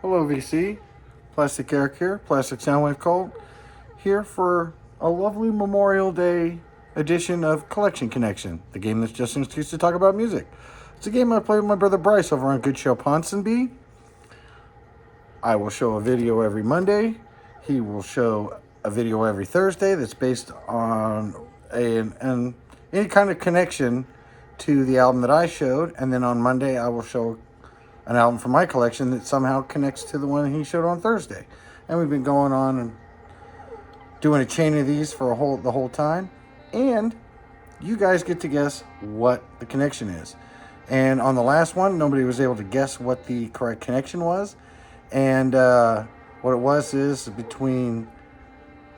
Hello VC, Plastic Eric here, Plastic Soundwave Cult, here for a lovely Memorial Day edition of Collection Connection, the game that's just an excuse to talk about music. It's a game I play with my brother Bryce over on Good Show Ponsonby. I will show a video every Monday. He will show a video every Thursday that's based on any kind of connection to the album that I showed. And then on Monday, I will show an album from my collection that somehow connects to the one he showed on Thursday. And we've been going on and doing a chain of these for the whole time. And you guys get to guess what the connection is. And on the last one, nobody was able to guess what the correct connection was. And what it was is between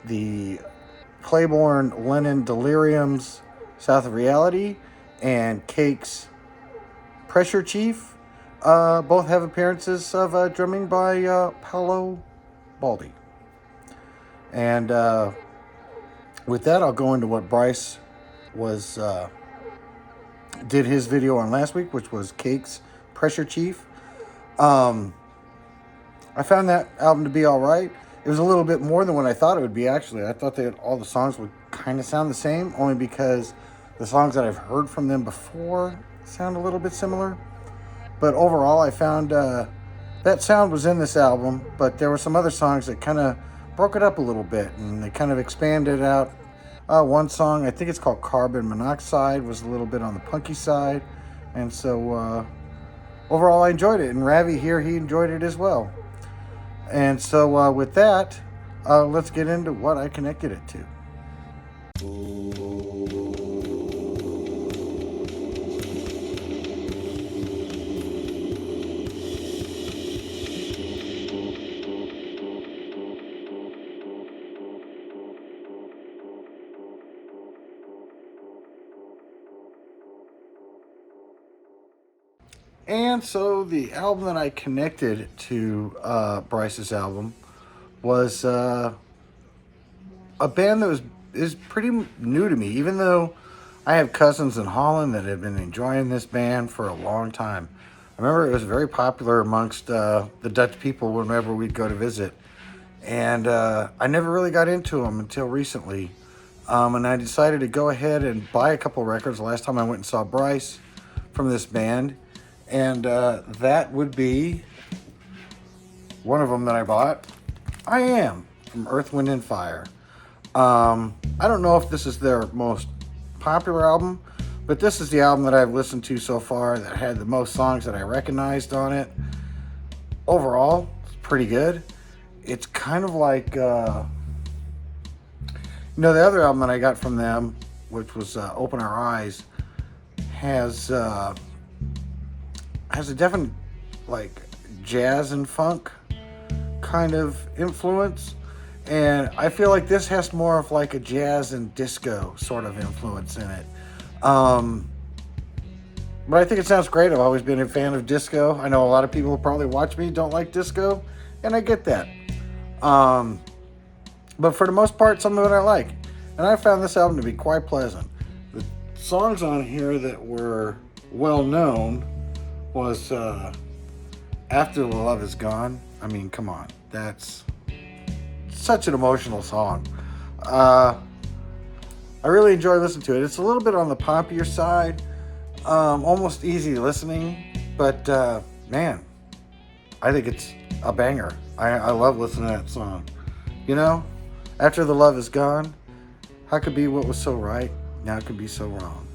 the Claiborne Lennon Delirium's South of Reality and Cake's Pressure Chief. Both have appearances of drumming by Paolo Baldi. And with that, I'll go into what Bryce did his video on last week, which was Cake's Pressure Chief. I found that album to be all right. It was a little bit more than what I thought it would be, actually. I thought that all the songs would kind of sound the same, only because the songs that I've heard from them before sound a little bit similar. But overall, I found that sound was in this album, but there were some other songs that kind of broke it up a little bit, and they kind of expanded out. One song, I think it's called Carbon Monoxide, was a little bit on the punky side. And so overall, I enjoyed it. And Ravi here, he enjoyed it as well. And so with that, let's get into what I connected it to. And so the album that I connected to Bryce's album was a band that is pretty new to me, even though I have cousins in Holland that have been enjoying this band for a long time. I remember it was very popular amongst the Dutch people whenever we'd go to visit. And I never really got into them until recently. And I decided to go ahead and buy a couple records the last time I went and saw Bryce from this band. And that would be one of them that I bought. I Am, from Earth, Wind, and Fire. I don't know if this is their most popular album, but this is the album that I've listened to so far that had the most songs that I recognized on it. Overall, it's pretty good. It's kind of like, the other album that I got from them, which was Open Our Eyes, has a definite like jazz and funk kind of influence, and I feel like this has more of like a jazz and disco sort of influence in it. But I think it sounds great. I've always been a fan of disco. I know a lot of people who probably watch me don't like disco, and I get that. But for the most part, something that I like, and I found this album to be quite pleasant. The songs on here that were well known was After the Love Is Gone. I mean, come on. That's such an emotional song. I really enjoy listening to it. It's a little bit on the poppier side, almost easy listening, but man, I think it's a banger. I love listening to that song. After the Love Is Gone, how could be what was so right, now it could be so wrong.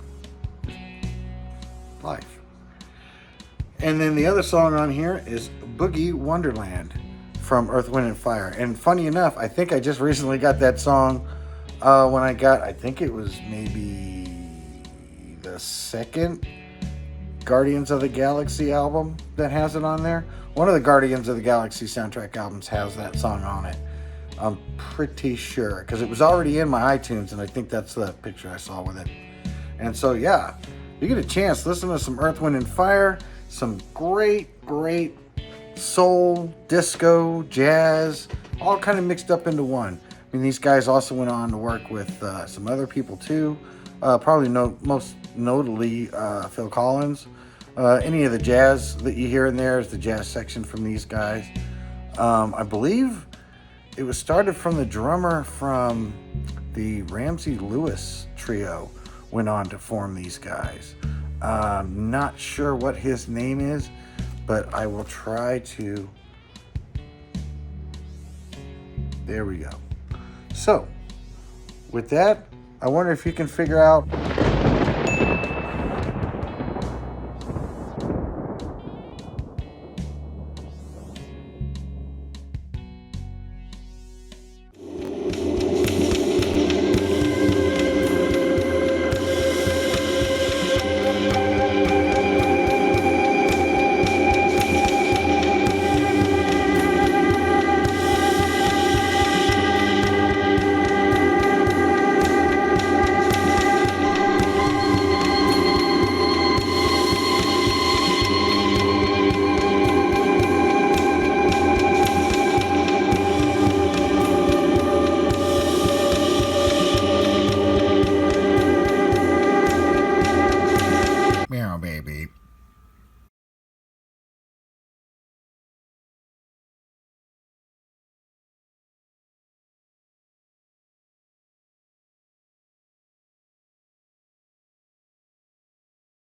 Life. And then the other song on here is Boogie Wonderland from Earth, Wind, and Fire. And funny enough, I think I just recently got that song when I think it was maybe the second Guardians of the Galaxy album that has it on there. One of the Guardians of the Galaxy soundtrack albums has that song on it. I'm pretty sure, because it was already in my iTunes, and I think that's the picture I saw with it. And so, yeah, you get a chance, listen to some Earth, Wind, and Fire. Some great soul, disco, jazz, all kind of mixed up into one. I mean, these guys also went on to work with some other people too. Probably most notably Phil Collins. Any of the jazz that you hear in there is the jazz section from these guys. I believe it was started from the drummer from the Ramsey Lewis trio, went on to form these guys. Not sure what his name is, but I will try to. There we go. So, with that, I wonder if you can figure out